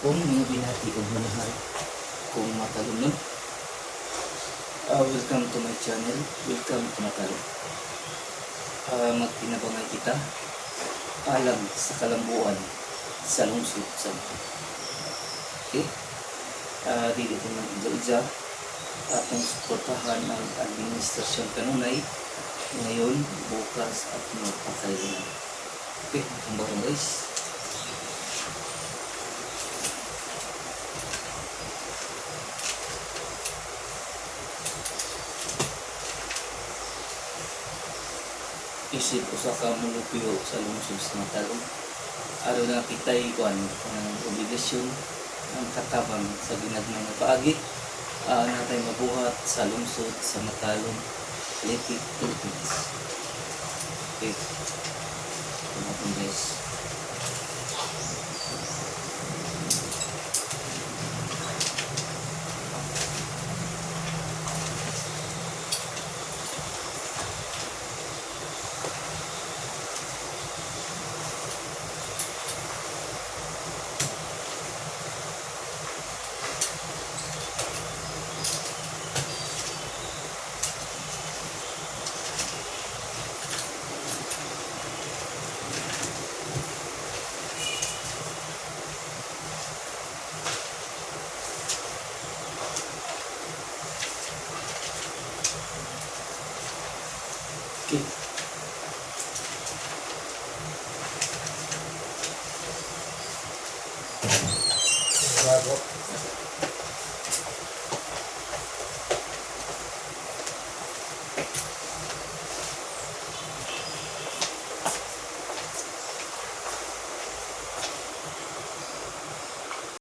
akong mga binati o manahal kung matalunod. Welcome to my channel. Welcome to Matalon. Magtinabangay kita alam sa kalambuan sa lungsod sa okay? Dili ito ng isa-isa atong suportahan ang administrasyon kanunay ngayon, bukas at magpakailan. Okay, ang barong guys. Isip ko sa kamulupyo sa lungsod sa Matalon. Araw na kita'y ang obligasyon ang katabang sa ginagmay na paagi natay mabuhat sa lungsod sa Matalon, Leyte, Philippines. Okay. Ito guys. Okay.